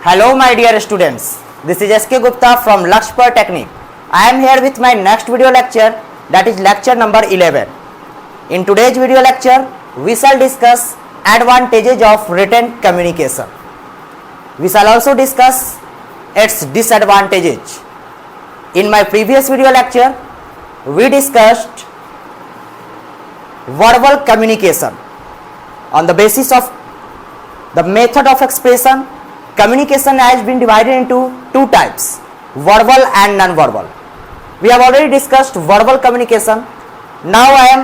Hello my dear students, this is SK Gupta from Lakshya Technique. I am here with my next video lecture, that is lecture number 11. In today's video lecture, we shall discuss advantages of written communication. We shall also discuss its disadvantages. In my previous video lecture, we discussed verbal communication. On the basis of the method of expression, communication has been divided into two types, verbal and non-verbal. We have already discussed verbal communication. Now I am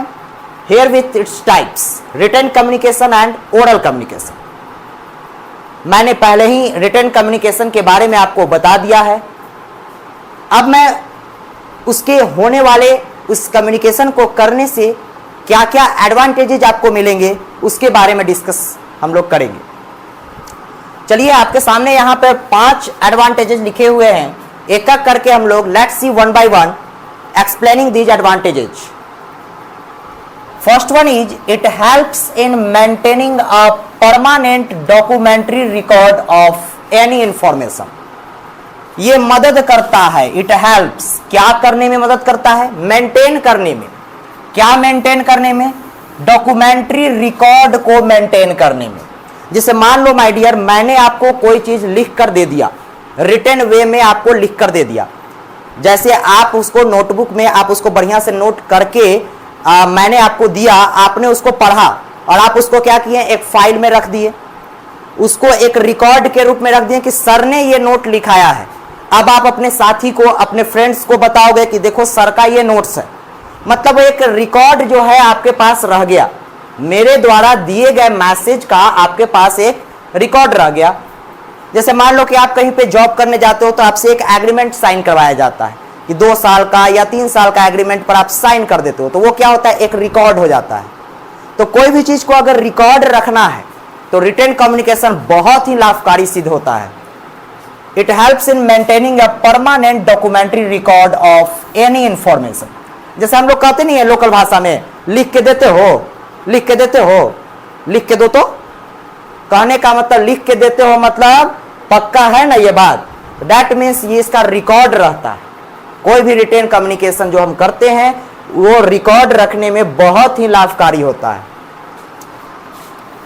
here with its types, written communication and oral communication. मैंने पहले ही written communication के बारे में आपको बता दिया है. अब मैं उसके होने वाले उस communication को करने से क्या क्या एडवांटेजेस आपको मिलेंगे उसके बारे में डिस्कस हम लोग करेंगे. चलिए आपके सामने यहाँ पर 5 एडवांटेजेस लिखे हुए हैं, एक एक करके हम लोग let's see one by one explaining these advantages. First one is it helps in maintaining a permanent documentary record of any information. ये मदद करता है, इट हेल्प्स क्या करने में मदद करता है? मेंटेन करने में. क्या मेंटेन करने में? डॉक्यूमेंट्री रिकॉर्ड को मेंटेन करने में. जैसे मान लो माय डियर, मैंने आपको कोई चीज लिख कर दे दिया, रिटन वे में आपको लिख कर दे दिया. जैसे आप उसको नोटबुक में आप उसको बढ़िया से नोट करके मैंने आपको दिया, आपने उसको पढ़ा और आप उसको क्या किए, एक फाइल में रख दिए, उसको एक रिकॉर्ड के रूप में रख दिए कि सर ने ये नोट लिखाया है. अब आप अपने साथी को, अपने फ्रेंड्स को बताओगे कि देखो सर का ये नोट्स है. मतलब एक रिकॉर्ड जो है आपके पास रह गया, मेरे द्वारा दिए गए मैसेज का आपके पास एक रिकॉर्ड रह गया. जैसे मान लो कि आप कहीं पे जॉब करने जाते हो तो आपसे एक एग्रीमेंट साइन करवाया जाता है कि 2 साल का या 3 साल का एग्रीमेंट पर आप साइन कर देते हो, तो वो क्या होता है, एक रिकॉर्ड हो जाता है. तो कोई भी चीज को अगर रिकॉर्ड रखना है तो रिटन कम्युनिकेशन बहुत ही लाभकारी सिद्ध होता है. It helps in maintaining a permanent documentary record of any information. जैसे हम लोग कहते नहीं है लोकल भाषा में, लिख के देते हो, लिख के देते हो, लिख के दो. तो कहने का मतलब लिख के देते हो मतलब पक्का है ना ये बात. दैट मीन्स ये इसका रिकॉर्ड रहता है. कोई भी रिटेन कम्युनिकेशन जो हम करते हैं वो रिकॉर्ड रखने में बहुत ही लाभकारी होता है.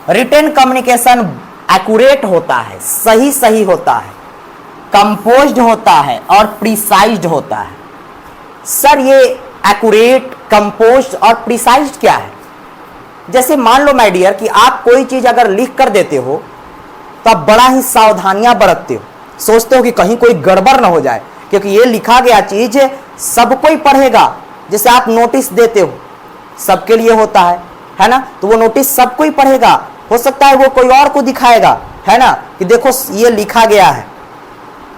रिटेन कम्युनिकेशन एक्यूरेट होता है, सही सही होता है, कंपोज्ड होता है और प्रिसाइज्ड होता है. सर ये एक्यूरेट, कंपोज्ड और प्रिसाइज्ड क्या है? जैसे मान लो माय डियर कि आप कोई चीज अगर लिख कर देते हो तो आप बड़ा ही सावधानियां बरतते हो, सोचते हो कि कहीं कोई गड़बड़ ना हो जाए, क्योंकि ये लिखा गया चीज सब कोई पढ़ेगा. जैसे आप नोटिस देते हो, सबके लिए होता है ना, तो वो नोटिस सब कोई पढ़ेगा. हो सकता है वो कोई और को दिखाएगा, है ना, कि देखो ये लिखा गया है,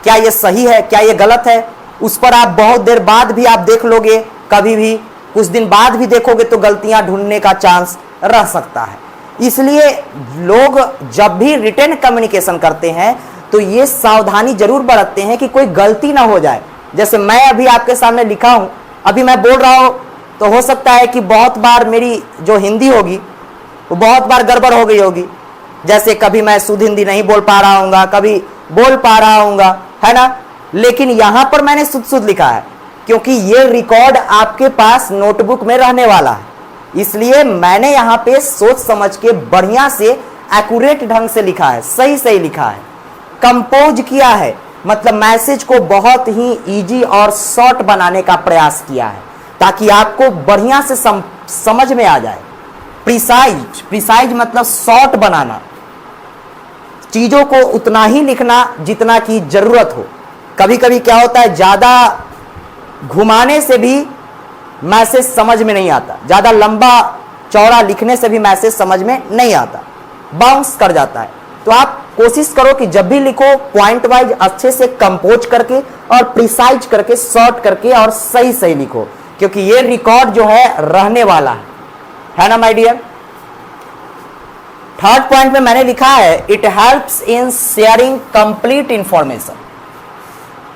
क्या ये सही है, क्या ये गलत है. उस पर आप बहुत देर बाद भी आप देख लोगे, कभी भी कुछ दिन बाद भी देखोगे तो गलतियां ढूंढने का चांस रह सकता है. इसलिए लोग जब भी रिटन कम्युनिकेशन करते हैं तो ये सावधानी जरूर बरतते हैं कि कोई गलती ना हो जाए. जैसे मैं अभी आपके सामने लिखा हूं, अभी मैं बोल रहा हूं, तो हो सकता है कि बहुत बार मेरी जो हिंदी होगी वो बहुत बार गड़बड़ हो गई होगी. जैसे कभी मैं शुद्ध हिंदी नहीं बोल पा रहा हूँगा, कभी बोल पा रहा हूँगा, है ना. लेकिन यहां पर मैंने शुद्ध लिखा है क्योंकि ये रिकॉर्ड आपके पास नोटबुक में रहने वाला है. इसलिए मैंने यहां पे सोच समझ के बढ़िया से एक्यूरेट ढंग से लिखा है, सही सही लिखा है. कंपोज किया है मतलब मैसेज को बहुत ही इजी और शॉर्ट बनाने का प्रयास किया है ताकि आपको बढ़िया से समझ में आ जाए. प्रिसाइज, प्रिसाइज मतलब शॉर्ट बनाना, चीजों को उतना ही लिखना जितना की जरूरत हो. कभी कभी क्या होता है, ज्यादा घुमाने से भी मैसेज समझ में नहीं आता, ज्यादा लंबा चौड़ा लिखने से भी मैसेज समझ में नहीं आता, बाउंस कर जाता है. तो आप कोशिश करो कि जब भी लिखो पॉइंट वाइज अच्छे से कंपोज करके और प्रिसाइज करके, शॉर्ट करके और सही सही लिखो, क्योंकि ये रिकॉर्ड जो है रहने वाला है ना माय डियर. थर्ड पॉइंट में मैंने लिखा है it helps in sharing complete information.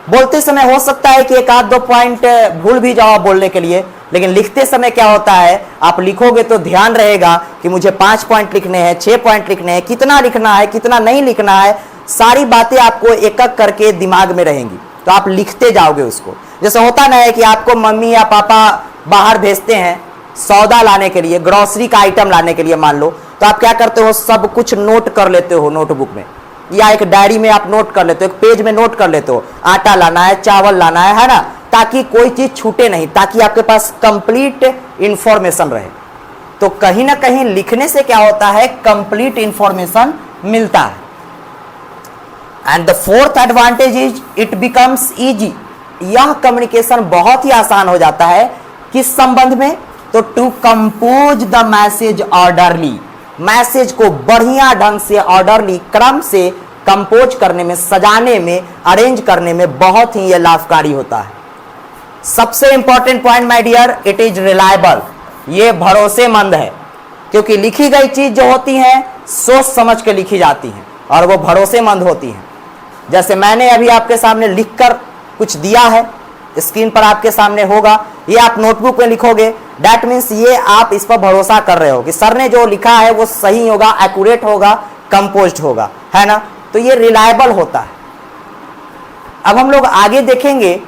बोलते समय हो सकता है कि 1-2 पॉइंट भूल भी जाओ बोलने के लिए, लेकिन लिखते समय क्या होता है, आप लिखोगे तो ध्यान रहेगा कि मुझे 5 पॉइंट लिखने हैं, 6 पॉइंट लिखने हैं, कितना लिखना है, कितना नहीं लिखना है, सारी बातें आपको एक एक करके दिमाग में रहेंगी, तो आप लिखते जाओगे उसको। जैसे होता ना है कि आपको मम्मी या पापा बाहर भेजते हैं सौदा लाने के लिए, ग्रोसरी का आइटम लाने के लिए मान लो, तो आप क्या करते हो, सब कुछ नोट कर लेते हो नोटबुक में या एक डायरी में आप नोट कर लेते हो, एक पेज में नोट कर लेते हो, आटा लाना है, चावल लाना है ना, ताकि कोई चीज छूटे नहीं, ताकि आपके पास कंप्लीट इंफॉर्मेशन रहे। तो कहीं ना कहीं लिखने से क्या होता है, कंप्लीट इंफॉर्मेशन मिलता है। And the fourth advantage is it becomes easy. यह कम्युनिकेशन बहुत ही आसान हो जाता है किस संबंध में, तो to compose the message orderly, message को बढ़िया ढंग से ऑर्डरली क्रम से कंपोज करने में, सजाने में, अरेंज करने में बहुत ही यह लाभकारी होता है। सबसे important point my dear, it is reliable, ये भरोसेमंद है, क्योंकि लिखी गई चीज जो होती है सोच समझ के लिखी जाती है और वो भरोसेमंद होती है। जैसे मैंने अभी आपके सामने लिखकर कुछ दिया है, स्क्रीन पर आपके सामने होगा, ये आप नोटबुक में लिखोगे, दैट मीन्स ये आप इस पर भरोसा कर रहे हो कि सर ने जो लिखा है वो सही होगा, एक्यूरेट होगा, कंपोज्ड होगा, है ना, तो ये रिलायबल होता है। अब हम लोग आगे देखेंगे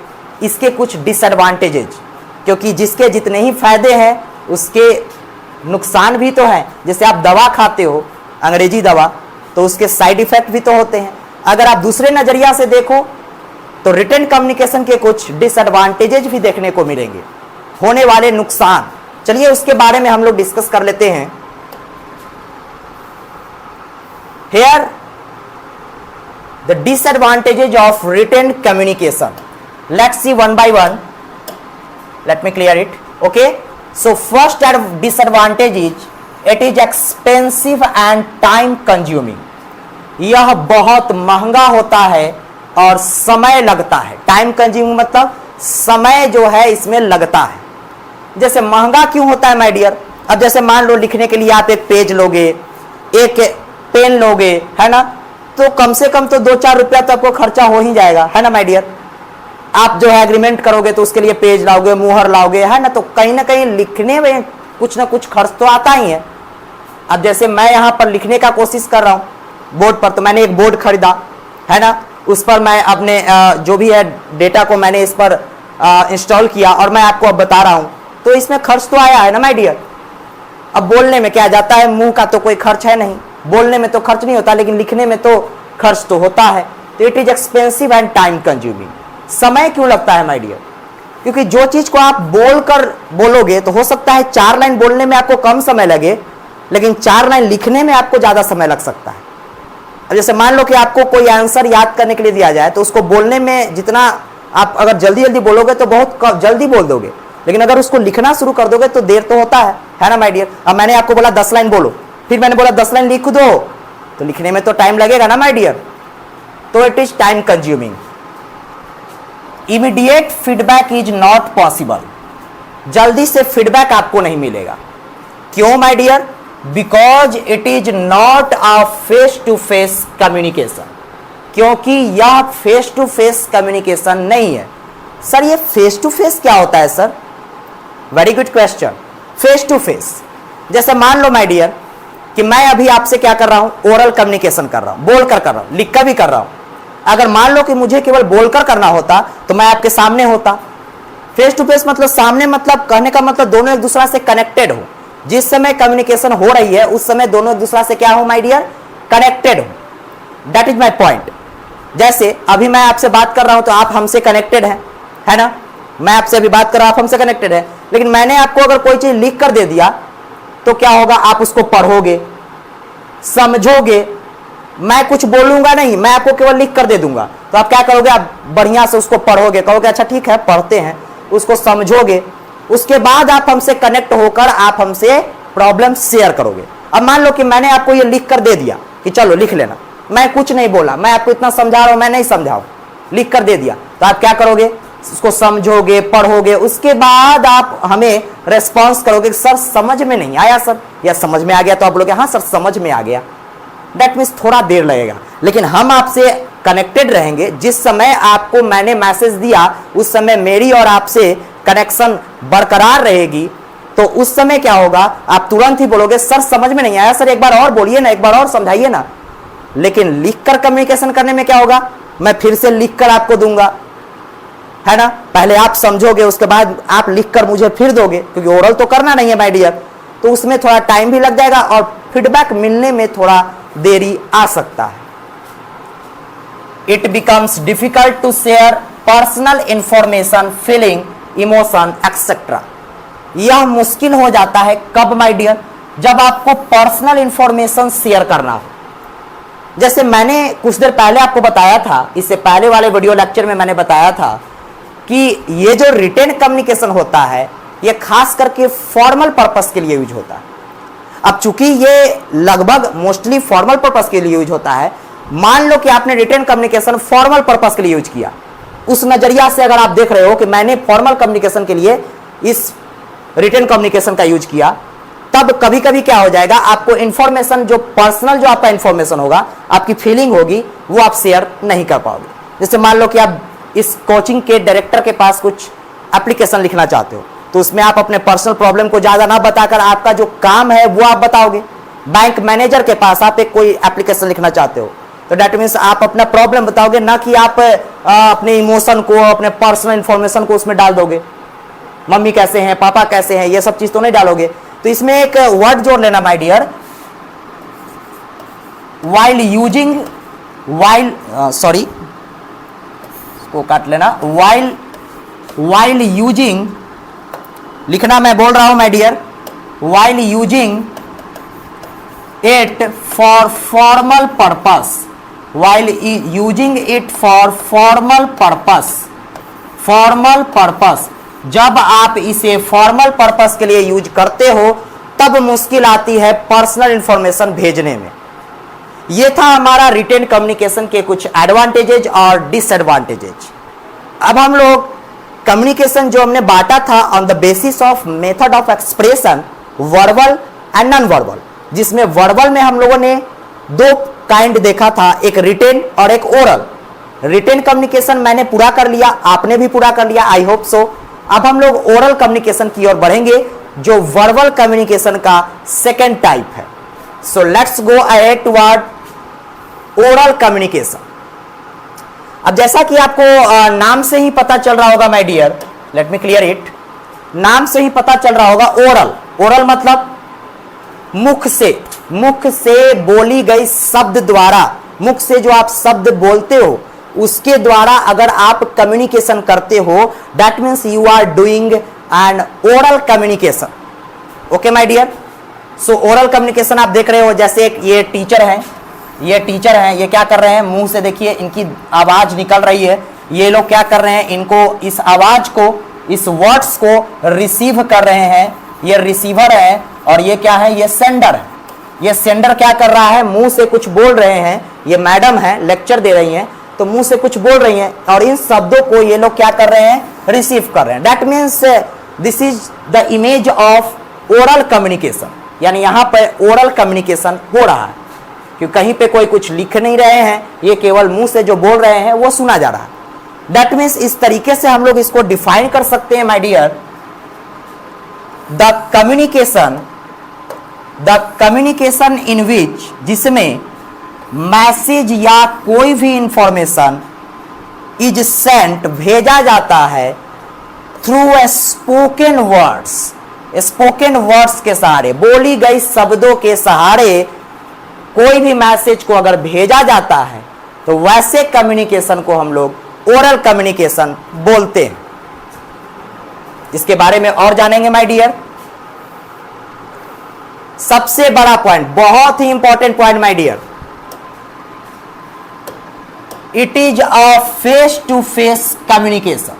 इसके कुछ डिसएडवांटेजेज, क्योंकि जिसके जितने ही फायदे हैं उसके नुकसान भी तो हैं। जैसे आप दवा खाते हो, अंग्रेजी दवा, तो उसके साइड इफेक्ट भी तो होते हैं। अगर आप दूसरे नजरिया से देखो तो रिटन कम्युनिकेशन के कुछ डिसएडवांटेजेज भी देखने को मिलेंगे, होने वाले नुकसान। चलिए उसके बारे में हम लोग डिस्कस कर लेते हैं। Here the disadvantages of written communication, let's see one by one, let me clear it, okay? So first disadvantage is it is expensive and time consuming, यह बहुत महंगा होता है और समय लगता है। टाइम कंज्यूमिंग मतलब समय जो है इसमें लगता है। जैसे महंगा क्यों होता है माय डियर, अब जैसे मान लो लिखने के लिए आप एक पेज लोगे, एक पेन लोगे, है ना, तो कम से कम तो 2-4 रुपया तो आपको खर्चा हो ही जाएगा, है ना माय डियर। आप जो है एग्रीमेंट करोगे तो उसके लिए पेज लाओगे, मुहर लाओगे, है ना, तो कहीं ना कहीं लिखने में कुछ ना कुछ खर्च तो आता ही है। अब जैसे मैं यहाँ पर लिखने का कोशिश कर रहा हूँ बोर्ड पर, तो मैंने एक बोर्ड खरीदा, है ना, उस पर मैं अपने जो भी है डेटा को मैंने इस पर इंस्टॉल किया और मैं आपको अब बता रहा हूँ, तो इसमें खर्च तो आया है ना माय डियर। अब बोलने में क्या जाता है, मुंह का तो कोई खर्च है नहीं, बोलने में तो खर्च नहीं होता, लेकिन लिखने में तो खर्च तो होता है। तो it is expensive and time consuming. समय क्यों लगता है माय डियर, क्योंकि जो चीज को आप बोलकर बोलोगे तो हो सकता है 4 लाइन बोलने में आपको कम समय लगे, लेकिन 4 लाइन लिखने में आपको ज्यादा समय लग सकता है। अब जैसे मान लो कि आपको कोई आंसर याद करने के लिए दिया जाए, तो उसको बोलने में जितना आप अगर जल्दी जल्दी बोलोगे तो बहुत जल्दी बोल दोगे, लेकिन अगर उसको लिखना शुरू कर दोगे तो देर तो होता है ना माय डियर। अब मैंने आपको बोला 10 लाइन बोलो, फिर मैंने बोला 10 लाइन लिख दो, तो लिखने में तो टाइम लगेगा ना माय डियर। तो it is time consuming. Immediate feedback is not possible, जल्दी से फीडबैक आपको नहीं मिलेगा। क्यों my dear, because it is not a face to face communication, क्योंकि यह फेस टू फेस कम्युनिकेशन नहीं है। सर ये फेस टू फेस क्या होता है sir, very good question. Face to face, जैसे मान लो माय डियर कि मैं अभी आपसे क्या कर रहा हूं, ओरल कम्युनिकेशन कर रहा हूं, बोलकर कर रहा हूं, लिखकर भी कर रहा हूं। अगर मान लो कि मुझे केवल बोलकर करना होता तो मैं आपके सामने होता। फेस टू फेस मतलब सामने, मतलब कहने का मतलब दोनों एक दूसरा से कनेक्टेड हो। जिस समय कम्युनिकेशन हो रही है उस समय दोनों एक दूसरा से क्या हो माय डियर, कनेक्टेड हो। That is my point. जैसे अभी मैं आपसे बात कर रहा हूं तो आप हमसे कनेक्टेड है ना, मैं आपसे अभी बात कर रहा हूं, आप हमसे कनेक्टेड है, लेकिन मैंने आपको अगर कोई चीज लिख कर दे दिया तो क्या होगा, आप उसको पढ़ोगे, समझोगे। मैं कुछ बोलूंगा नहीं, मैं आपको केवल लिख कर दे दूंगा, तो आप क्या करोगे, आप बढ़िया से उसको पढ़ोगे, कहोगे अच्छा ठीक है पढ़ते हैं, उसको समझोगे, उसके बाद आप हमसे कनेक्ट होकर आप हमसे प्रॉब्लम शेयर करोगे। अब मान लो कि मैंने आपको ये लिख कर दे दिया कि चलो लिख लेना, मैं कुछ नहीं बोला, मैं आपको इतना समझा रहा हूं, मैं नहीं समझाऊं, लिख कर दे दिया, तो आप क्या करोगे, उसको समझोगे, पढ़ोगे, उसके बाद आप हमें रेस्पॉन्स करोगे सर समझ में नहीं आया सर, या समझ में आ गया, तो आप बोलोगे हाँ सर समझ में आ गया। दैट मीन्स थोड़ा देर लगेगा, लेकिन हम आपसे कनेक्टेड रहेंगे। जिस समय आपको मैंने मैसेज दिया उस समय मेरी और आपसे कनेक्शन बरकरार रहेगी, तो उस समय क्या होगा, आप तुरंत ही बोलोगे सर समझ में नहीं आया, सर एक बार और बोलिए ना, एक बार और समझाइए ना। लेकिन लिखकर कम्युनिकेशन करने में क्या होगा, मैं फिर से लिखकर आपको दूंगा, है ना, पहले आप समझोगे उसके बाद आप लिखकर मुझे फिर दोगे, क्योंकि ओरल तो करना नहीं है माय डियर, तो उसमें थोड़ा टाइम भी लग जाएगा और फीडबैक मिलने में थोड़ा देरी आ सकता है। It becomes difficult to share personal information, feeling, emotion etcetera. यह मुश्किल हो जाता है कब माय डियर, जब आपको पर्सनल इंफॉर्मेशन शेयर करना हो। जैसे मैंने कुछ देर पहले आपको बताया था, इससे पहले वाले वीडियो लेक्चर में मैंने बताया था कि ये जो रिटेन कम्युनिकेशन होता है ये खास करके फॉर्मल पर्पस के लिए यूज होता है। अब चूंकि ये लगभग मोस्टली फॉर्मल पर्पस के लिए यूज होता है, मान लो कि आपने रिटेन कम्युनिकेशन फॉर्मल पर्पस के लिए यूज किया, उस नजरिया से अगर आप देख रहे हो कि मैंने फॉर्मल कम्युनिकेशन के लिए इस रिटेन कम्युनिकेशन का यूज किया, तब कभी कभी क्या हो जाएगा, आपको इंफॉर्मेशन जो पर्सनल जो आपका इंफॉर्मेशन होगा, आपकी फीलिंग होगी, वो आप शेयर नहीं कर पाओगे। जैसे मान लो कि आप इस कोचिंग के डायरेक्टर के पास कुछ एप्लीकेशन लिखना चाहते हो, तो उसमें आप अपने पर्सनल प्रॉब्लम को ज्यादा ना बताकर आपका जो काम है वो आप बताओगे। बैंक मैनेजर के पास आप एक कोई एप्लीकेशन लिखना चाहते हो, तो डेट मीन्स आप अपना प्रॉब्लम बताओगे, ना कि आप अपने इमोशन को, अपने पर्सनल इंफॉर्मेशन को उसमें डाल दोगे। मम्मी कैसे हैं, पापा कैसे हैं, ये सब चीज तो नहीं डालोगे। तो इसमें एक वर्ड जोड़ लेना my dear, while using, sorry को काट लेना, वाइल यूजिंग लिखना मैं बोल रहा हूं my dear, while using it for formal purpose, while using it for formal purpose, जब आप इसे फॉर्मल पर्पस के लिए यूज करते हो तब मुश्किल आती है पर्सनल इंफॉर्मेशन भेजने में। यह था हमारा रिटेन कम्युनिकेशन के कुछ एडवांटेजेज और डिसएडवांटेजेज। अब हम लोग कम्युनिकेशन जो हमने बांटा था on the basis of method of expression, verbal and non verbal, जिसमें वर्बल में हम लोगों ने दो काइंड देखा था, एक रिटेन और एक ओरल। रिटेन कम्युनिकेशन मैंने पूरा कर लिया, आपने भी पूरा कर लिया, आई होप सो। अब हम लोग ओरल कम्युनिकेशन की ओर बढ़ेंगे, जो वर्बल कम्युनिकेशन का सेकेंड टाइप है। So let's go ahead toward oral communication. अब जैसा कि आपको नाम से ही पता चल रहा होगा my dear, let me clear it, नाम से ही पता चल रहा होगा ओरल। ओरल मतलब मुख से बोली गई शब्द द्वारा, मुख से जो आप शब्द बोलते हो उसके द्वारा अगर आप कम्युनिकेशन करते हो, that means you are doing an oral communication. Okay my dear, so oral communication आप देख रहे हो, जैसे एक ये टीचर हैं, ये क्या कर रहे हैं, मुंह से देखिए इनकी आवाज निकल रही है, ये लोग क्या कर रहे हैं, इनको इस आवाज को, इस वर्ड्स को रिसीव कर रहे हैं, ये रिसीवर है और ये क्या है, ये सेंडर है। ये सेंडर क्या कर रहा है, मुंह से कुछ बोल रहे हैं, ये मैडम है लेक्चर दे रही हैं, तो मुंह से कुछ बोल रही हैं और इन शब्दों को ये लोग क्या कर रहे हैं, रिसीव कर रहे हैं। That means this is the image of oral communication, यानी यहां पर ओरल कम्युनिकेशन हो रहा है, क्योंकि कहीं पे कोई कुछ लिख नहीं रहे हैं, ये केवल मुंह से जो बोल रहे हैं वो सुना जा रहा है। दैट मीन्स इस तरीके से हम लोग इसको डिफाइन कर सकते हैं my dear, the communication in which, जिसमें मैसेज या कोई भी इंफॉर्मेशन इज सेंट, भेजा जाता है थ्रू ए स्पोकन वर्ड्स के सहारे, बोली गई शब्दों के सहारे कोई भी मैसेज को अगर भेजा जाता है तो वैसे कम्युनिकेशन को हम लोग ओरल कम्युनिकेशन बोलते हैं। इसके बारे में और जानेंगे माय डियर। सबसे बड़ा पॉइंट, बहुत ही important point my dear, it is a face to face communication.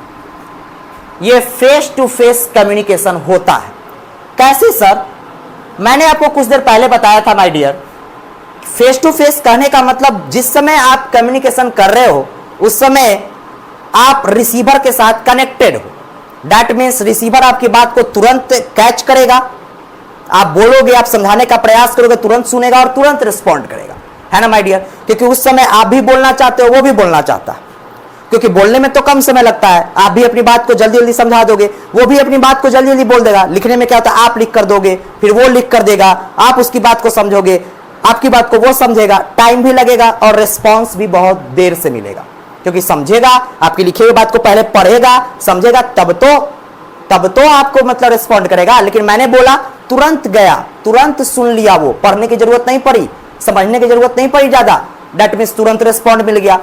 ये फेस टू फेस कम्युनिकेशन होता है। कैसे सर? मैंने आपको कुछ देर पहले बताया था my dear, face to face कहने का मतलब जिस समय आप कम्युनिकेशन कर रहे हो उस समय आप रिसीवर के साथ कनेक्टेड हो। दैट मीन्स रिसीवर आपकी बात को तुरंत कैच करेगा, आप बोलोगे, आप समझाने का प्रयास करोगे, तुरंत सुनेगा और तुरंत रिस्पॉन्ड करेगा, है ना माय डियर। क्योंकि उस समय आप भी बोलना चाहते हो, वो भी बोलना चाहता है, क्योंकि बोलने में तो कम समय लगता है, आप भी अपनी बात को जल्दी जल्दी समझा दोगे, वो भी अपनी बात को जल्दी जल्दी बोल देगा। लिखने में क्या होता है, आप लिख कर दोगे, फिर वो लिख कर देगा, आप उसकी बात को समझोगे, आपकी बात को वो समझेगा, टाइम भी लगेगा और रिस्पॉन्स भी बहुत देर से मिलेगा, क्योंकि समझेगा, आपकी लिखी हुई बात को पहले पढ़ेगा, समझेगा, तब तो आपको मतलब रिस्पॉन्ड करेगा। लेकिन मैंने बोला तुरंत गया, तुरंत सुन लिया, वो पढ़ने की जरूरत नहीं पड़ी, समझने की जरूरत नहीं पड़ी ज्यादा, दैट मीन्स तुरंत रिस्पॉन्ड मिल गया।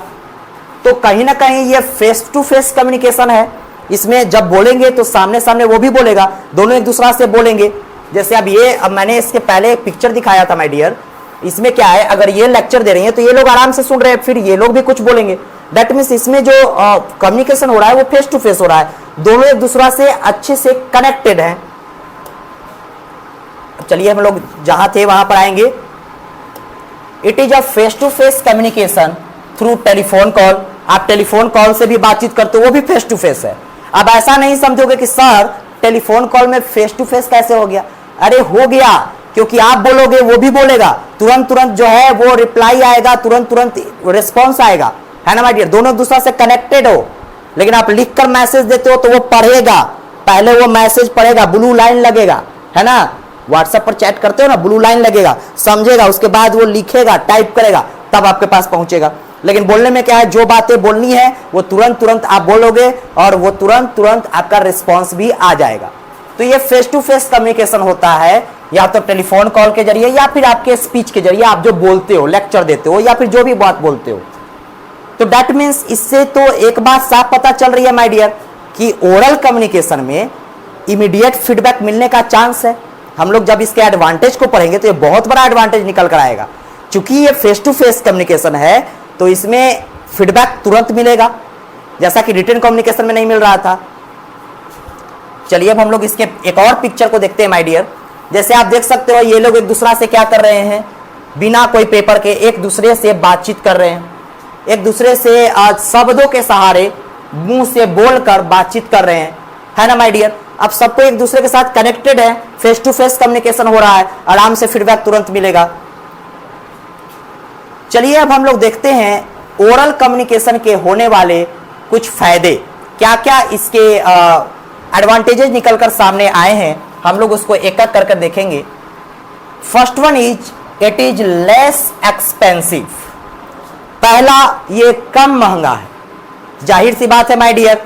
तो कहीं ना कहीं ये फेस टू फेस कम्युनिकेशन है। इसमें जब बोलेंगे तो सामने सामने वो भी बोलेगा, दोनों एक दूसरा से बोलेंगे। जैसे अब मैंने इसके पहले एक पिक्चर दिखाया था माय डियर, इसमें क्या है, अगर ये लेक्चर दे रही है तो ये लोग आराम से सुन रहे हैं, फिर ये लोग भी कुछ बोलेंगे, दैट मीन्स इसमें जो कम्युनिकेशन हो रहा है वो फेस टू फेस हो रहा है, दोनों एक दूसरा से अच्छे से कनेक्टेड हैं। चलिए हम लोग जहां थे वहां पर आएंगे। It is a face to face communication through telephone call. आप टेलीफोन कॉल से भी बातचीत करते हो, वो भी फेस टू फेस है। अब ऐसा नहीं समझोगे कि सर टेलीफोन कॉल में फेस टू फेस कैसे हो गया। अरे हो गया, क्योंकि आप बोलोगे वो भी बोलेगा, तुरंत तुरंत जो है वो रिप्लाई आएगा, तुरंत तुरंत रिस्पॉन्स आएगा, है ना माय डियर, दोनों एक दूसरे से कनेक्टेड हो। लेकिन आप लिख कर मैसेज देते हो तो वो पढ़ेगा, पहले वो मैसेज पढ़ेगा, ब्लू लाइन लगेगा, है ना, व्हाट्सएप पर चैट करते हो ना, ब्लू लाइन लगेगा, समझेगा, उसके बाद वो लिखेगा, टाइप करेगा, तब आपके पास पहुंचेगा। लेकिन बोलने में क्या है, जो बातें बोलनी है वो तुरंत तुरंत आप बोलोगे और वो तुरंत तुरंत आपका रिस्पॉन्स भी आ जाएगा। तो ये फेस टू फेस कम्युनिकेशन होता है, या तो टेलीफोन कॉल के जरिए या फिर आपके स्पीच के जरिए, आप जो बोलते हो, लेक्चर देते हो या फिर जो भी बात बोलते हो। तो दैट मीन्स इससे तो एक बात साफ पता चल रही है माय डियर कि ओरल कम्युनिकेशन में इमीडिएट फीडबैक मिलने का चांस है। हम लोग जब इसके एडवांटेज को पढ़ेंगे तो ये बहुत बड़ा एडवांटेज निकल कर आएगा। चूंकि ये फेस टू फेस कम्युनिकेशन है तो इसमें फीडबैक तुरंत मिलेगा, जैसा कि रिटन कम्युनिकेशन में नहीं मिल रहा था। चलिए अब हम लोग इसके एक और पिक्चर को देखते हैं माय डियर। जैसे आप देख सकते हो, ये लोग एक दूसरा से क्या कर रहे हैं, बिना कोई पेपर के एक दूसरे से बातचीत कर रहे हैं, एक दूसरे से शब्दों के सहारे मुंह से बोलकर बातचीत कर रहे हैं, है ना माय डियर। अब सबको एक दूसरे के साथ कनेक्टेड है, फेस टू फेस कम्युनिकेशन हो रहा है, आराम से फीडबैक तुरंत मिलेगा। चलिए अब हम लोग देखते हैं ओरल कम्युनिकेशन के होने वाले कुछ फायदे, क्या क्या इसके एडवांटेजेस निकलकर सामने आए हैं, हम लोग उसको एक एक करके देखेंगे। First one is it is less expensive. पहला, ये कम महंगा है। जाहिर सी बात है माय डियर,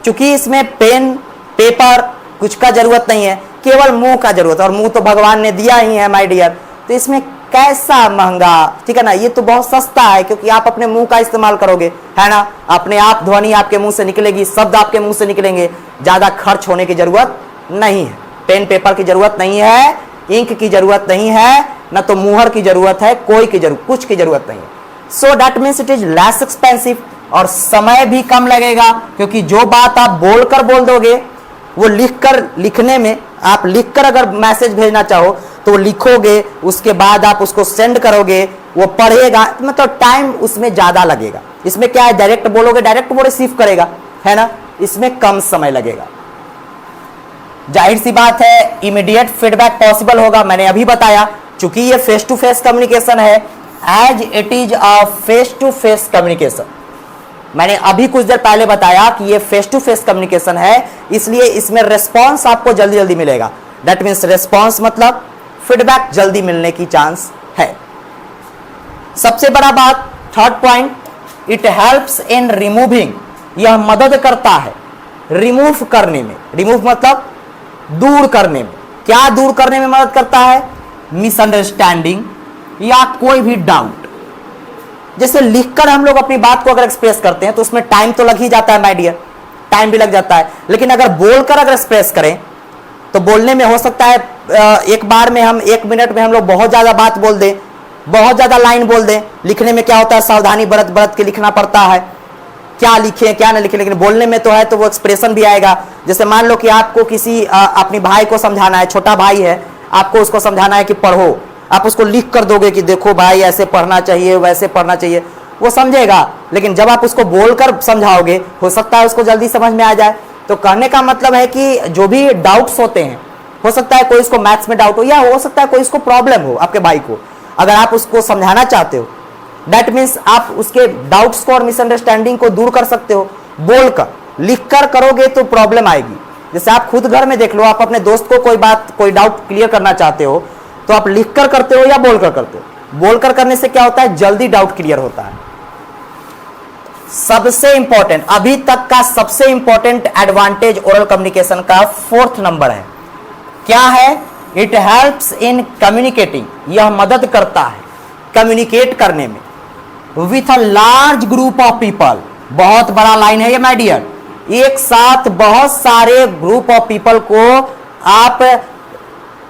चूंकि इसमें पेन पेपर कुछ का जरूरत नहीं है, केवल मुंह का जरूरत है, और मुंह तो भगवान ने दिया ही है माय डियर। तो इसमें कैसा महंगा, ठीक है ना, ये तो बहुत सस्ता है, क्योंकि आप अपने मुंह का इस्तेमाल करोगे, है ना, अपने आप ध्वनि आपके मुंह से निकलेगी, शब्द आपके मुंह से निकलेंगे, ज्यादा खर्च होने की जरूरत नहीं है, पेन पेपर की जरूरत नहीं है, इंक की जरूरत नहीं है, ना तो मुहर की जरूरत है, कोई की जरूरत, कुछ की जरूरत नहीं है। So that means it is less expensive, और समय भी कम लगेगा, क्योंकि जो बात आप बोलकर बोल दोगे वो लिखकर, लिखने में आप लिखकर अगर मैसेज भेजना चाहो तो वो लिखोगे, उसके बाद आप उसको सेंड करोगे, वो पढ़ेगा, मतलब टाइम उसमें ज्यादा लगेगा। इसमें क्या है, डायरेक्ट बोलोगे, डायरेक्ट वो रिसीव करेगा, है ना, इसमें कम समय लगेगा। जाहिर सी बात है इमीडिएट फीडबैक पॉसिबल होगा, मैंने अभी बताया, चूंकि ये फेस टू फेस कम्युनिकेशन है, as it is a face to face communication. मैंने अभी कुछ देर पहले बताया कि ये फेस टू फेस कम्युनिकेशन है, इसलिए इसमें रिस्पॉन्स आपको जल्दी जल्दी मिलेगा। दैट मीन्स रिस्पॉन्स मतलब फीडबैक जल्दी मिलने की चांस है। सबसे बड़ा बात, third point, it helps in removing, यह मदद करता है रिमूव करने में। रिमूव मतलब दूर करने में। क्या दूर करने में मदद करता है, मिसअंडरस्टैंडिंग या कोई भी डाउट। जैसे लिखकर हम लोग अपनी बात को अगर एक्सप्रेस करते हैं तो उसमें टाइम तो लग ही जाता है माय डियर, टाइम भी लग जाता है। लेकिन अगर बोलकर अगर एक्सप्रेस करें तो बोलने में हो सकता है एक बार में हम 1 मिनट में हम लोग बहुत ज्यादा बात बोल दें, बहुत ज्यादा लाइन बोल दें। लिखने में क्या होता है, सावधानी बरत बरत के लिखना पड़ता है, क्या लिखें क्या ना लिखें। लेकिन बोलने में तो है तो वो एक्सप्रेशन भी आएगा। जैसे मान लो कि आपको किसी अपनी भाई को समझाना है, छोटा भाई है, आपको उसको समझाना है कि पढ़ो, आप उसको लिख कर दोगे कि देखो भाई ऐसे पढ़ना चाहिए, वैसे पढ़ना चाहिए, वो समझेगा। लेकिन जब आप उसको बोलकर समझाओगे, हो सकता है उसको जल्दी समझ में आ जाए। तो कहने का मतलब है कि जो भी डाउट्स होते हैं, हो सकता है कोई इसको मैथ्स में डाउट हो, या हो सकता है कोई इसको प्रॉब्लम हो आपके भाई को, अगर आप उसको समझाना चाहते हो, दैट मीन्स आप उसके डाउट्स को और मिसअंडरस्टैंडिंग को दूर कर सकते हो बोलकर। लिखकर करोगे तो प्रॉब्लम आएगी। जैसे आप खुद घर में देख लो, आप अपने दोस्त को कोई बात, कोई डाउट क्लियर करना चाहते हो तो आप लिखकर करते हो या बोलकर करते हो, बोलकर करने से क्या होता है, जल्दी डाउट क्लियर होता है। सबसे इंपॉर्टेंट, अभी तक का सबसे इंपॉर्टेंट एडवांटेज ओरल कम्युनिकेशन का 4th नंबर है। क्या है? इट हेल्प्स इन कम्युनिकेटिंग, यह मदद करता है कम्युनिकेट करने में with a large group of people. बहुत बड़ा लाइन है ये माय डियर। एक साथ बहुत सारे ग्रुप ऑफ पीपल को आप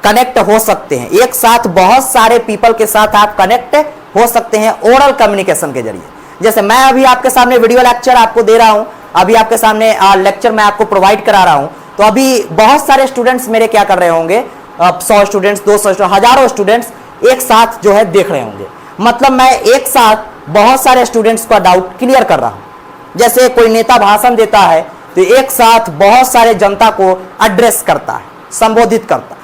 कनेक्ट हो सकते हैं, एक साथ बहुत सारे पीपल के साथ आप कनेक्ट हो सकते हैं ओरल कम्युनिकेशन के जरिए। जैसे मैं अभी आपके सामने वीडियो लेक्चर आपको दे रहा हूं, अभी आपके सामने लेक्चर मैं आपको प्रोवाइड करा रहा हूं, तो अभी बहुत सारे स्टूडेंट्स मेरे क्या कर रहे होंगे, 100 स्टूडेंट्स, 200 स्टूडेंट्स, हजारों स्टूडेंट्स एक साथ जो है देख रहे होंगे। मतलब मैं एक साथ बहुत सारे स्टूडेंट्स का डाउट क्लियर कर रहा हूं। जैसे कोई नेता भाषण देता है तो एक साथ बहुत सारे जनता को एड्रेस करता है, संबोधित करता है।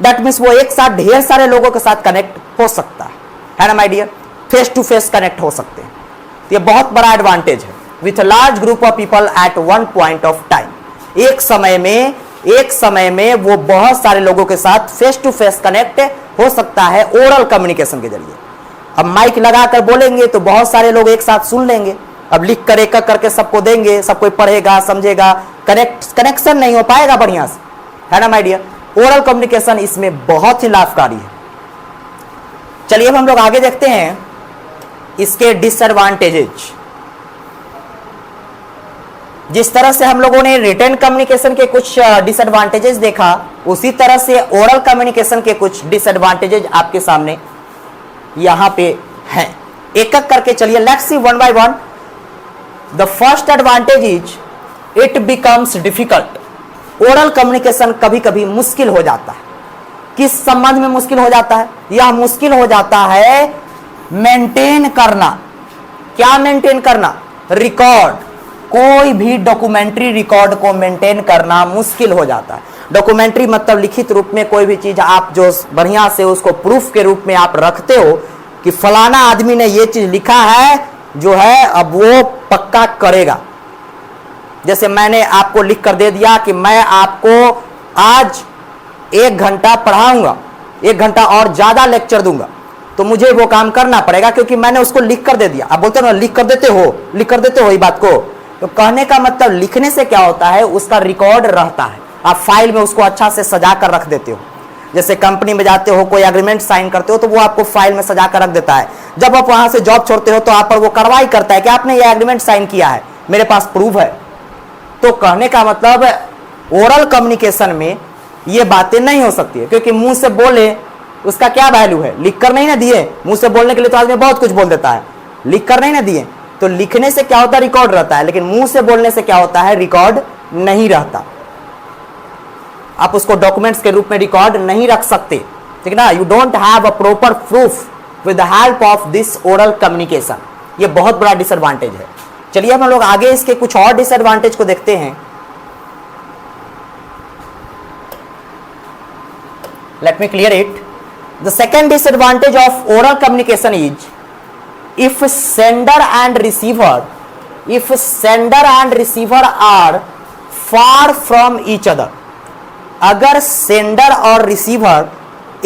दैट मीन्स वो एक साथ ढेर सारे लोगों के साथ कनेक्ट हो सकता है ना my dear, face to face connect हो सकते हैं। तो ये बहुत बड़ा एडवांटेज है with large group of people at one point of time. एक समय में वो बहुत सारे लोगों के साथ फेस टू फेस कनेक्ट हो सकता है ओरल कम्युनिकेशन के जरिए। अब माइक लगाकर बोलेंगे तो बहुत सारे लोग एक साथ सुन लेंगे, अब लिख कर एक करके सबको देंगे, सब कोई पढ़ेगा समझेगा, कनेक्शन नहीं हो पाएगा बढ़िया से, है ना माय डियर। ओरल कम्युनिकेशन इसमें बहुत ही लाभकारी है। चलिए अब हम लोग आगे देखते हैं इसके डिसएडवांटेजेज। जिस तरह से हम लोगों ने रिटन कम्युनिकेशन के कुछ डिसएडवांटेजेस देखा, उसी तरह से ओरल कम्युनिकेशन के कुछ डिसएडवांटेजेस आपके सामने यहां पे हैं। एक एक करके चलिए, let's see one by one. The first advantage is it becomes difficult. Oral communication कभी कभी मुश्किल हो जाता है। किस संबंध में मुश्किल हो जाता है? यह मुश्किल हो जाता है मेंटेन करना। क्या मेंटेन करना? रिकॉर्ड, कोई भी डॉक्यूमेंट्री रिकॉर्ड को मेंटेन करना मुश्किल हो जाता है। डॉक्यूमेंट्री मतलब लिखित रूप में कोई भी चीज आप जो बढ़िया से उसको प्रूफ के रूप में आप रखते हो कि फलाना आदमी ने ये चीज लिखा है, जो है अब वो पक्का करेगा। जैसे मैंने आपको लिख कर दे दिया कि मैं आपको आज 1 घंटा पढ़ाऊंगा, 1 घंटा और ज्यादा लेक्चर दूंगा, तो मुझे वो काम करना पड़ेगा क्योंकि मैंने उसको लिख कर दे दिया। आप बोलते हो ना लिख कर देते हो ये बात को, तो कहने का मतलब लिखने से क्या होता है, उसका रिकॉर्ड रहता है, आप फाइल में उसको अच्छा से सजा कर रख देते हो। जैसे कंपनी में जाते हो, कोई एग्रीमेंट साइन करते हो तो वो आपको फाइल में सजा कर रख देता है। जब आप वहां से जॉब छोड़ते हो तो आप पर वो कार्रवाई करता है कि आपने ये एग्रीमेंट साइन किया है, मेरे पास प्रूफ है। तो कहने का मतलब ओरल कम्युनिकेशन में ये बातें नहीं हो सकती है, क्योंकि मुंह से बोले उसका क्या वैल्यू है, लिख कर नहीं ना दिए। मुंह से बोलने के लिए तो आदमी बहुत कुछ बोल देता है, लिख कर नहीं ना दिए। तो लिखने से क्या होता है, रिकॉर्ड रहता है, लेकिन मुंह से बोलने से क्या होता है, रिकॉर्ड नहीं रहता। आप उसको डॉक्यूमेंट्स के रूप में रिकॉर्ड नहीं रख सकते, ठीक ना। You don't have a proper proof with the help of this oral communication. ये बहुत बड़ा डिसएडवांटेज है। चलिए हम लोग आगे इसके कुछ और डिसएडवांटेज को देखते हैं। Late me clear it. The second disadvantage of oral communication is if sender and receiver are far from each other। अगर सेंडर और रिसीवर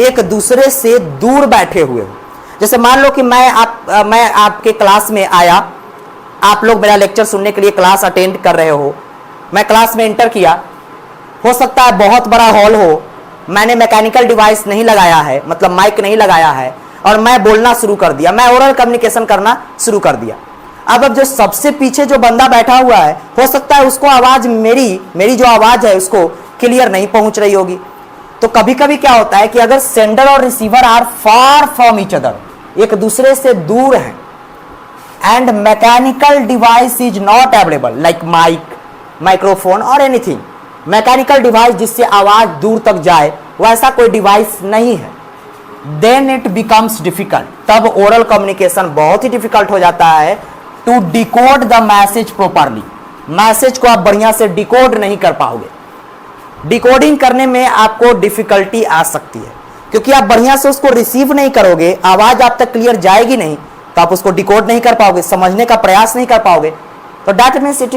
एक दूसरे से दूर बैठे हुए हो, जैसे मान लो कि मैं आपके क्लास में आया, आप लोग मेरा लेक्चर सुनने के लिए क्लास अटेंड कर रहे हो, मैं क्लास में एंटर किया, हो सकता है बहुत बड़ा हॉल हो, मैंने मैकेनिकल डिवाइस नहीं लगाया है, मतलब माइक नहीं लगाया है, और मैं बोलना शुरू कर दिया, मैं ओरल कम्युनिकेशन करना शुरू कर दिया। अब जो सबसे पीछे जो बंदा बैठा हुआ है, हो सकता है उसको आवाज मेरी जो आवाज है उसको क्लियर नहीं पहुंच रही होगी। तो कभी कभी क्या होता है कि अगर सेंडर और receiver are far from each other, एक दूसरे से दूर हैं, and mechanical device is not available like mic, microphone और एनीथिंग, मैकेनिकल डिवाइस जिससे आवाज दूर तक जाए वैसा कोई डिवाइस नहीं है, देन इट बिकम्स डिफिकल्ट। तब ओरल कम्युनिकेशन बहुत ही डिफिकल्ट हो जाता है to decode the message properly. Message को आप बढ़िया से डिकोड नहीं कर पाओगे, डिकोडिंग करने में आपको डिफिकल्टी आ सकती है, क्योंकि आप बढ़िया से उसको रिसीव नहीं करोगे, आवाज आप तक क्लियर जाएगी नहीं, तो आप उसको डिकोड नहीं कर पाओगे, समझने का प्रयास नहीं कर पाओगे। तो that means it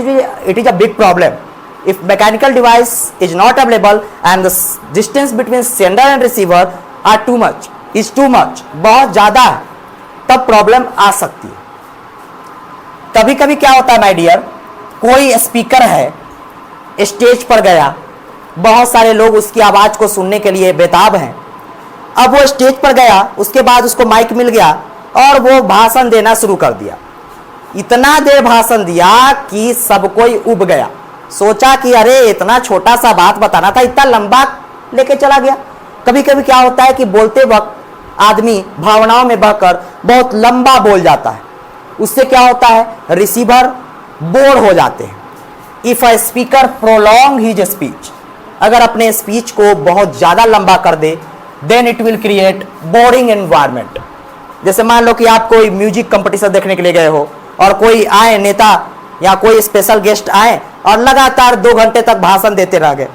is a big problem if mechanical device is not available and the distance between sender and receiver are too much, is too much, बहुत ज़्यादा है, तब प्रॉब्लम आ सकती है। कभी कभी क्या होता है माय डियर, कोई स्पीकर है, स्टेज पर गया, बहुत सारे लोग उसकी आवाज़ को सुनने के लिए बेताब हैं। अब वो स्टेज पर गया, उसके बाद उसको माइक मिल गया और वो भाषण देना शुरू कर दिया। इतना देर भाषण दिया कि सब कोई उब गया, सोचा कि अरे इतना छोटा सा बात बताना था, इतना लंबा लेके चला गया। कभी कभी क्या होता है कि बोलते वक्त आदमी भावनाओं में बहकर बहुत लंबा बोल जाता है, उससे क्या होता है, रिसीवर बोर हो जाते हैं। If a speaker prolong his speech, अगर अपने स्पीच को बहुत ज़्यादा लंबा कर दे, then it will create boring environment. जैसे मान लो कि आप कोई म्यूजिक कंपटीशन देखने के लिए गए हो और कोई आए नेता या कोई स्पेशल गेस्ट आए और लगातार 2 घंटे तक भाषण देते रह गए।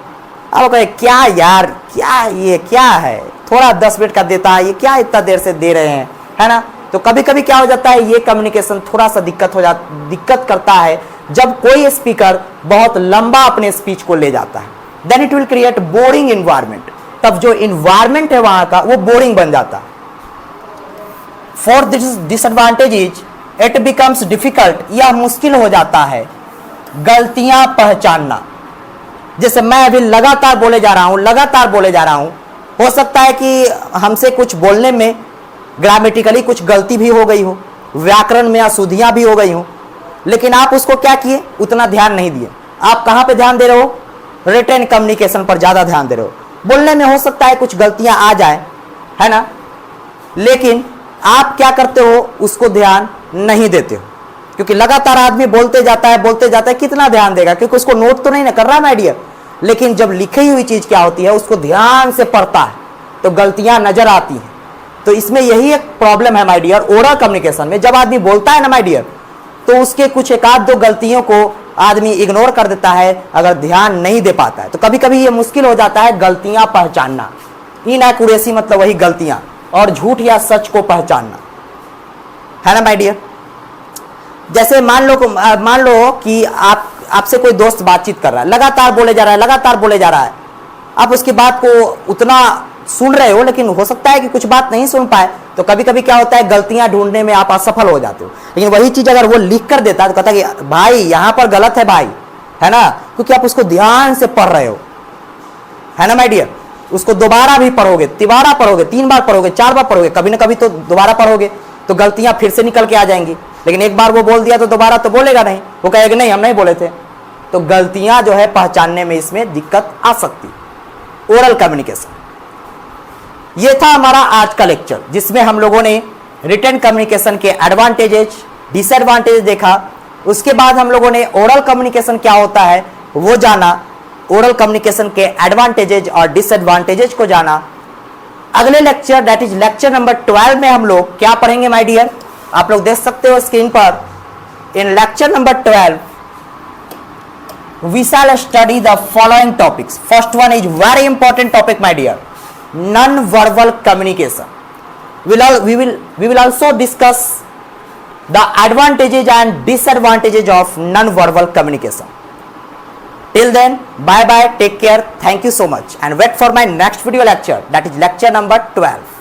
अब कहे क्या यार, क्या ये क्या है, थोड़ा 10 मिनट का देता है, ये क्या इतना देर से दे रहे हैं, है ना। तो कभी कभी क्या हो जाता है, ये कम्युनिकेशन थोड़ा सा दिक्कत करता है जब कोई स्पीकर बहुत लंबा अपने स्पीच को ले जाता है, then it will create boring environment. तब जो इन्वायरमेंट है वहां का वो बोरिंग बन जाता है। For this disadvantage is it becomes difficult, यह मुश्किल हो जाता है गलतियां पहचानना। जैसे मैं अभी लगातार बोले जा रहा हूं, हो सकता है कि हमसे कुछ बोलने में ग्रामेटिकली कुछ गलती भी हो गई हो, व्याकरण में अशुद्धियां भी हो गई हो, लेकिन आप उसको क्या किए, उतना ध्यान नहीं दिए। आप कहां पे ध्यान दे रहे हो, रिटन कम्युनिकेशन पर ज्यादा ध्यान दे रहे हो। बोलने में हो सकता है कुछ गलतियां आ जाए, है ना, लेकिन आप क्या करते हो, उसको ध्यान नहीं देते हो, क्योंकि लगातार आदमी बोलते जाता है, कितना ध्यान देगा, क्योंकि उसको नोट तो नहीं ना कर रहा माय डियर। लेकिन जब लिखी हुई चीज क्या होती है, उसको ध्यान से पढ़ता है तो गलतियां नजर आती हैं। तो इसमें यही एक प्रॉब्लम है माय डियर, ओरल कम्युनिकेशन में। जब आदमी बोलता है ना माय डियर, तो उसके कुछ एक आध 2 गलतियों को आदमी इग्नोर कर देता है, अगर ध्यान नहीं दे पाता है। तो कभी कभी ये मुश्किल हो जाता है गलतियां पहचानना। इनएक्यूरेसी मतलब वही गलतियां, और झूठ या सच को पहचानना, है ना माय डियर। जैसे मान लो कि आपसे कोई दोस्त बातचीत कर रहा है, लगातार बोले जा रहा है, आप उसकी बात को उतना सुन रहे हो, लेकिन हो सकता है कि कुछ बात नहीं सुन पाए। तो कभी कभी क्या होता है, गलतियां ढूंढने में आप असफल हो जाते हो। लेकिन वही चीज अगर वो लिख कर देता है तो कहता है कि भाई यहां पर गलत है भाई, है ना, क्योंकि आप उसको ध्यान से पढ़ रहे हो, है ना माय डियर। उसको दोबारा भी पढ़ोगे, 3 बार पढ़ोगे, 4 बार पढ़ोगे, कभी ना कभी तो दोबारा पढ़ोगे, तो गलतियां फिर से निकल के आ जाएंगी। लेकिन एक बार वो बोल दिया तो दोबारा तो बोलेगा नहीं, वो कहेगा नहीं हम नहीं बोले थे। तो गलतियां जो है पहचानने में इसमें दिक्कत आ सकती। ओरल कम्युनिकेशन, ये था हमारा आज का लेक्चर, जिसमें हम लोगों ने रिटन कम्युनिकेशन के एडवांटेजेस, डिसएडवांटेज देखा। उसके बाद हम लोगों ने ओरल कम्युनिकेशन क्या होता है वो जाना, ओरल कम्युनिकेशन के एडवांटेजेस और डिसएडवांटेजेस को जाना। अगले lecture, that is lecture number 12 में हम लोग क्या पढ़ेंगे माय डियर, आप लोग देख सकते हो स्क्रीन पर। इन lecture number 12 we shall study the following topics. First one is very important topic my dear, non-verbal communication. We will also discuss the advantages and disadvantages of non-verbal communication. Till then, bye bye, take care, thank you so much, and wait for my next video lecture, that is lecture number 12.